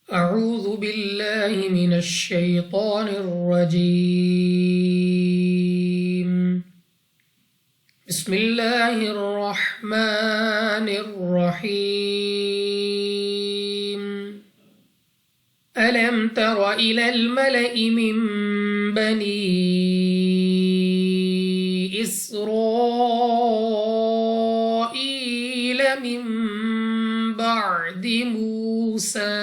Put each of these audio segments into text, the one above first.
أعوذ بالله من الشيطان الرجيم بسم الله الرحمن الرحيم ألم تر إلى الملأ من بني إسرائيل من بعد موسى.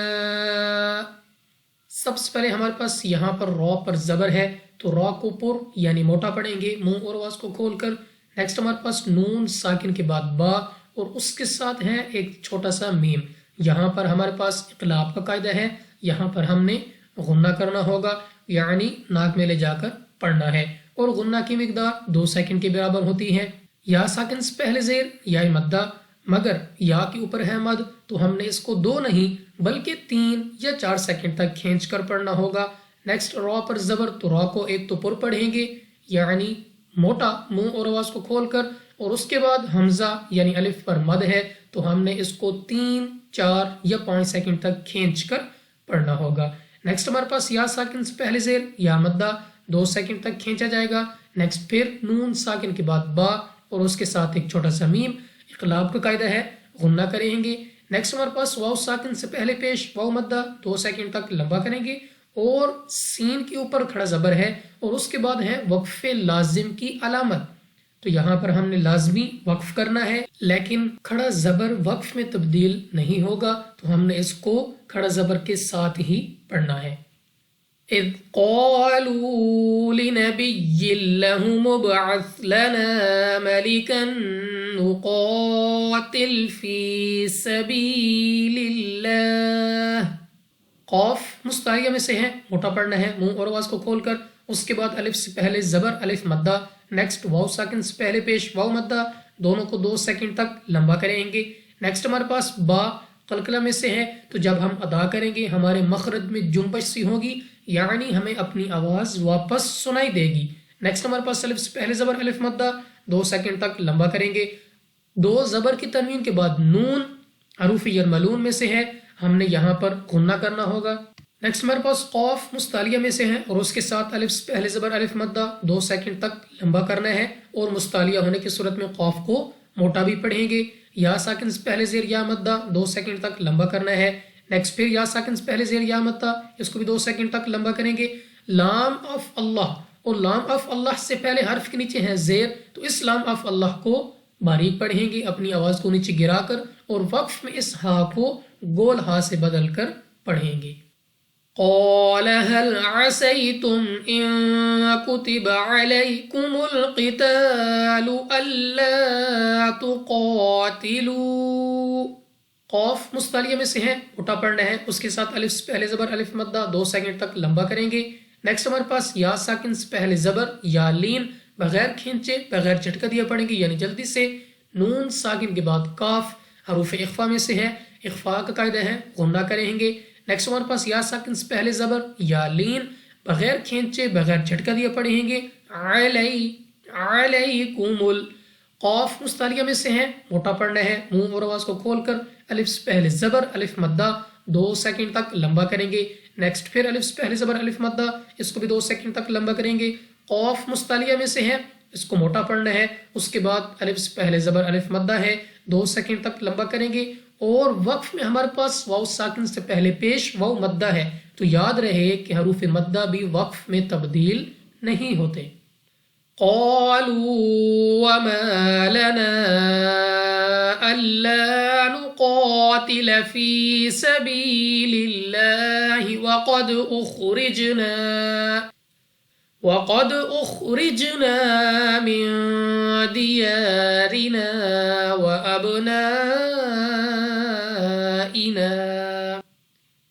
سب سے پہلے ہمارے پاس یہاں پر را پر زبر ہے تو را کو پر یعنی موٹا پڑھیں گے منہ اور آواز کو کھول کر. نیکسٹ ہمارے پاس نون ساکن کے بعد با اور اس کے ساتھ ہے ایک چھوٹا سا میم. یہاں پر ہمارے پاس اقلاب کا قاعدہ ہے, یہاں پر ہم نے غنہ کرنا ہوگا یعنی ناک میں لے جا کر پڑھنا ہے اور غنہ کی مقدار 2 سیکنڈ کے برابر ہوتی ہے. یا ساکن سے پہلے زیر یا مدہ, مگر یا کے اوپر ہے مد تو ہم نے اس کو 2 نہیں بلکہ 3 یا 4 سیکنڈ تک کھینچ کر پڑھنا ہوگا. نیکسٹ را پر زبر تو را کو ایک تو پر پڑھیں گے یعنی موٹا منہ اور آواز کو کھول کر, اور اس کے بعد حمزہ یعنی الف پر مد ہے تو ہم نے اس کو 3, 4 یا 5 سیکنڈ تک کھینچ کر پڑھنا ہوگا. نیکسٹ ہمارے پاس یا ساکن سے پہلے زیر یا مدہ 2 سیکنڈ تک کھینچا جائے گا. نیکسٹ پھر نون ساکن کے بعد با اور اس کے ساتھ ایک چھوٹا سا میم, اقلاب کا قاعدہ ہے غنہ کریں گے. نیکسٹ ہمارے پاس واو ساکن سے پہلے پیش واو مدہ 2 سیکنڈ تک لمبا کریں گے اور سین کے اوپر کھڑا زبر ہے اور اس کے بعد ہے وقف لازم کی علامت. تو یہاں پر ہم نے لازمی وقف کرنا ہے لیکن کھڑا زبر وقف میں تبدیل نہیں ہوگا تو ہم نے اس کو کھڑا زبر کے ساتھ ہی پڑھنا ہے. اذ قالوا لنبي لهم ابعث لنا ملكا نقاتل في سبيل الله. قاف مستعلیہ میں سے ہے, موٹا پڑھنا ہے منہ اور آواز کو کھول کر. اس کے بعد الف سے پہلے زبر الف مدہ. نیکسٹ واو ساکن سے پہلے پیش واو مدہ, دونوں کو 2 سیکنڈ تک لمبا کریں گے. نیکسٹ ہمارے پاس با قلقلہ میں سے ہے تو جب ہم ادا کریں گے ہمارے مخرج میں جنبش سی ہوگی یعنی ہمیں اپنی آواز واپس سنائی دے گی. نیکسٹ ہمارے پاس الف سے پہلے زبر الف مدہ 2 سیکنڈ تک لمبا کریں گے. 2 زبر کی تنوین کے بعد نون حروف یرملون میں سے ہے, ہم نے یہاں پر غنہ کرنا ہوگا. نیکسٹ ہمارے پاس قاف مستعلیہ میں سے ہے اور اس کے ساتھ الف سے پہلے زبر الف مدہ 2 سیکنڈ تک لمبا کرنا ہے اور مستعلیہ ہونے کی صورت میں قاف کو موٹا بھی پڑھیں گے. یا ساکن سے پہلے زیر یا مدہ 2 سیکنڈ تک لمبا کرنا ہے. نیکسٹ پھر یا ساکن سے پہلے زیر یا مدہ, اس کو بھی 2 سیکنڈ تک لمبا کریں گے. لام آف اللہ, اور لام آف اللہ سے پہلے حرف کے نیچے ہے زیر تو اس لام آف اللہ کو باریک پڑھیں گے اپنی آواز کو نیچے گرا کر, اور وقف میں اس ہا کو گول ہا سے بدل کر پڑھیں گے. قال هل عسيتم إن كتب عليكم القتال ألا تقاتلوا. قاف مستعلیہ میں سے ہے, موٹا پڑھنا ہے, اس کے ساتھ الف سے پہلے زبر الف مدہ 2 سیکنڈ تک لمبا کریں گے. نیکسٹ ہمارے پاس یا ساکن سے پہلے زبر یا لین بغیر کھینچے بغیر جھٹکا دیا پڑھیں گے یعنی جلدی سے. نون ساکن کے بعد کاف حروف اخفا میں سے ہے, اخفا کا قاعدہ ہے غنہ کریں گے. نیکسٹ ہمارے پاس یا ساکن سے پہلے زبر یا لین بغیر کھینچے بغیر جھٹکا دیا پڑھیں گے علیکم. قاف مستعلیہ میں سے ہے, موٹا پڑھنا ہے منہ اور آواز کو کھول کر. الف سے پہلے زبر الف مدہ 2 سیکنڈ تک لمبا کریں گے. نیکسٹ پھر الف سے پہلے زبر الف مدہ, اس کو بھی 2 سیکنڈ تک لمبا کریں گے. قاف مستعلیہ میں سے ہے, اس کو موٹا پڑھنا ہے. اس کے بعد الف سے پہلے زبر الف مدہ ہے, 2 سیکنڈ تک لمبا کریں گے. اور وقف میں ہمارے پاس واو ساکن سے پہلے پیش واو مدہ ہے تو یاد رہے کہ حروف مدہ بھی وقف میں تبدیل نہیں ہوتے. قالوا وما لنا ألا نقاتل في سبيل الله وقد أخرجنا من ديارنا وأبنائنا.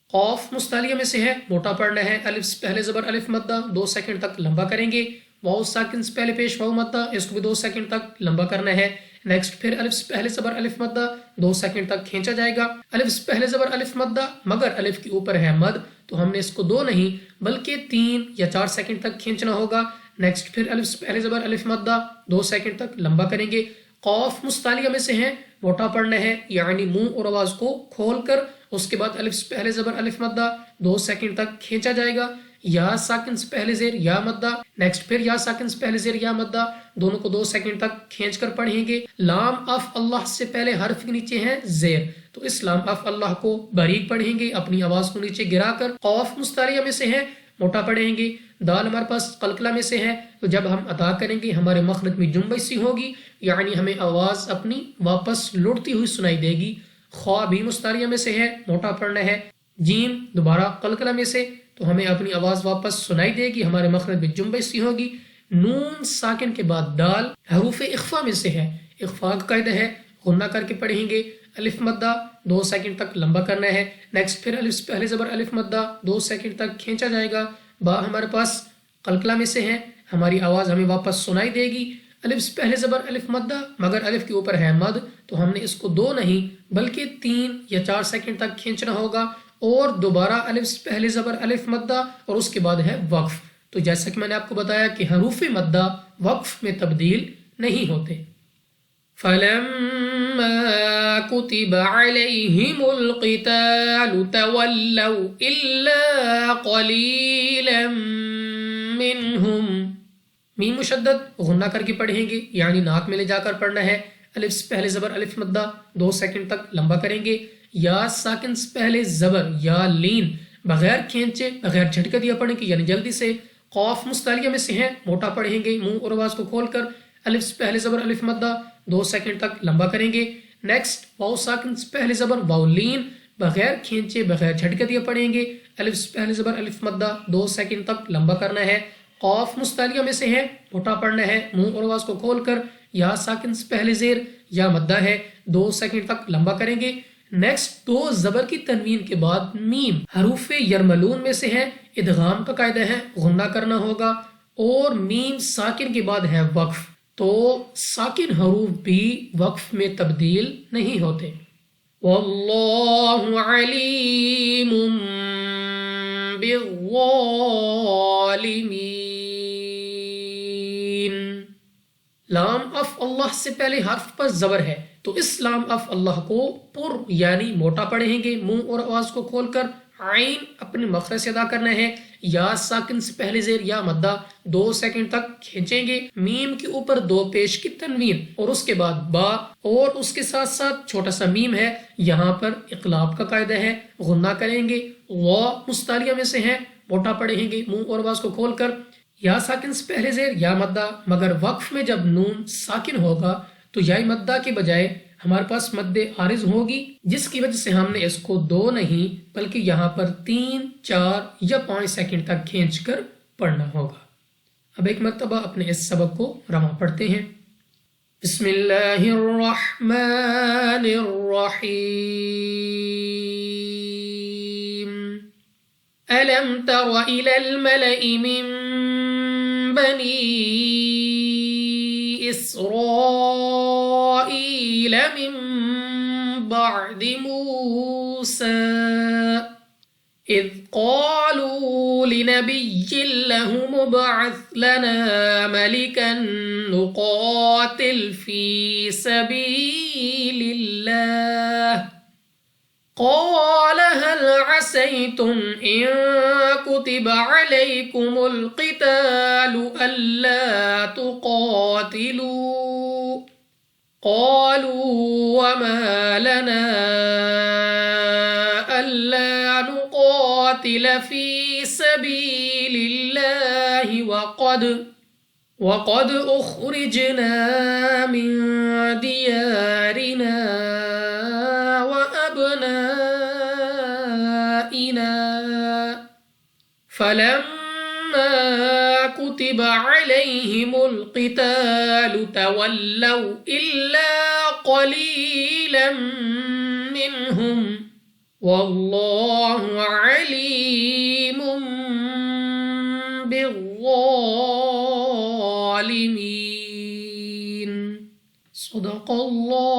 قاف مستعلیہ میں سے ہے, موٹا پڑھنا ہے. الف سے پہلے زبر الف مدہ 2 سیکنڈ تک لمبا کریں گے. واو ساکن سے پہلے پیش واو مدہ, اس کو بھی 2 سیکنڈ تک لمبا کرنا ہے. نیکسٹ پھر الف سے پہلے زبر الف مدہ 2 سیکنڈ تک کھینچا جائے گا. الف سے پہلے زبر الف مدہ مگر الف کے اوپر ہے مد تو ہم نے اس کو 2 نہیں بلکہ 3 یا 4 سیکنڈ تک کھینچنا ہوگا. نیکسٹ پھر الف سے پہلے زبر الف مدہ 2 سیکنڈ تک لمبا کریں گے. قاف مستعلیہ میں سے ہے، موٹا پڑھنا ہے یعنی منہ اور آواز کو کھول کر، اس کے بعد الف سے پہلے زبر الف مدہ 2 سیکنڈ تک کھینچا جائے گا، یا ساکن سے پہلے زیر یا مدہ، نیکسٹ پھر یا ساکن سے پہلے زیر یا مدہ، دونوں کو 2 سیکنڈ تک کھینچ کر پڑھیں گے۔ لام اف اللہ سے پہلے حرف کے نیچے ہے زیر، تو اس لام اف اللہ کو باریک پڑھیں گے اپنی آواز کو نیچے گرا کر۔ قاف مستعلیہ میں سے ہے، موٹا پڑھیں گے۔ دال ہمارے پاس قلقلہ میں سے ہے، تو جب ہم ادا کریں گے ہمارے مخرج میں جنبش سی ہوگی، یعنی ہمیں آواز اپنی واپس لڑتی ہوئی سنائی دے گی۔ خوا بھی مستعلیہ میں سے ہے، موٹا پڑھنا ہے۔ جیم دوبارہ قلقلہ میں سے، تو ہمیں اپنی آواز واپس سنائی دے گی، ہمارے مخرج میں جنبش سی ہوگی۔ نون ساکن کے بعد دال حروف اخفا میں سے ہے، اخفا کا قاعدہ ہے غنہ کر کے پڑھیں گے۔ الف مدہ 2 سیکنڈ تک لمبا کرنا ہے، نیکسٹ پھر الف سے پہلے زبر الف مدہ 2 سیکنڈ تک کھینچا جائے گا۔ با ہمارے پاس قلقلہ میں سے ہے، ہماری آواز ہمیں واپس سنائی دے گی۔ الف سے پہلے زبر الف مدہ، مگر الف کے اوپر ہے مد، تو ہم نے اس کو 2 نہیں بلکہ 3 یا 4 سیکنڈ تک کھینچنا ہوگا، اور دوبارہ الف سے پہلے زبر الف مدہ اور اس کے بعد ہے وقف۔ تو جیسا کہ میں نے آپ کو بتایا کہ حروف مدہ وقف میں تبدیل نہیں ہوتے۔ فَلَمَّا كُتِبَ عَلَيْهِمُ الْقِتَالُ تَوَلَّوْا إِلَّا قَلِيلًا مِّنْهُمْ۔ میم مشدد غنہ کر کے پڑھیں گے یعنی ناک میں لے جا کر پڑھنا ہے۔ الف سے پہلے زبر الف مدہ 2 سیکنڈ تک لمبا کریں گے۔ یا ساکن سے پہلے زبر یا لین بغیر کھینچے بغیر جھٹکا دیا پڑھیں گے یعنی جلدی سے۔ قاف مستعلیہ میں سے ہے، موٹا پڑھیں گے منہ اور آواز کو کھول کر۔ الف سے پہلے زبر الف مدہ 2 سیکنڈ تک لمبا کریں گے۔ نیکسٹ واو ساکن سے پہلے زبر واو لین بغیر کھینچے بغیر جھٹکا دیا پڑھیں گے۔ الف سے پہلے زبر الف مدہ 2 سیکنڈ تک لمبا کرنا ہے۔ قاف مستعلیہ میں سے ہے، موٹا پڑھنا ہے منہ اور آواز کو کھول کر۔ یا ساکن سے پہلے زیر یا مدہ ہے، 2 سیکنڈ تک لمبا کریں گے۔ نیکسٹ 2 زبر کی تنوین کے بعد میم حروف یرملون میں سے ہے، ادغام کا قاعدہ ہے غنہ کرنا ہوگا، اور میم ساکن کے بعد ہے وقف، تو ساکن حروف بھی وقف میں تبدیل نہیں ہوتے۔ واللہ علیم بالظالمین۔ لام اف اللہ سے پہلے حرف پر زبر ہے، تو اس لام اف اللہ کو پر یعنی موٹا پڑھیں گے منہ اور آواز کو کھول کر۔ عین اپنے مخرج سے ادا کرنا ہے، یا ساکن سے پہلے زیر یا مدہ 2 سیکنڈ تک کھینچیں گے۔ میم کے اوپر 2 پیش کی تنوین اور اس کے بعد با، اور اس کے ساتھ ساتھ چھوٹا سا میم ہے، یہاں پر اقلاب کا قاعدہ ہے غنہ کریں گے۔ وا مستعلیہ میں سے ہے، موٹا پڑھیں گے منہ اور آواز کو کھول کر۔ یا ساکن سے پہلے زیر یا مدہ، مگر وقف میں جب نون ساکن ہوگا تو یا مدہ کے بجائے ہمارے پاس مد عارض ہوگی، جس کی وجہ سے ہم نے اس کو 2 نہیں بلکہ یہاں پر 3، 4 یا 5 سیکنڈ تک کھینچ کر پڑھنا ہوگا۔ اب ایک مرتبہ اپنے اس سبق کو رواں پڑھتے ہیں۔ بسم اللہ الرحمن الرحیم۔ ألم تر إلى الملأ من بني إسرائيل من بعد موسى إذ قالوا لنبي له ابعث لنا ملكا نقاتل في سبيل الله قال هل عسيتم إن كتب عليكم القتال ألا تقاتلوا قالوا وما لنا ألا نقاتل في سبيل الله وقد أخرجنا من ديارنا وأبنائنا فلما كتب عليهم القتال تولوا إلا قليلا منهم والله عليم بالظالمين۔ صدق اللہ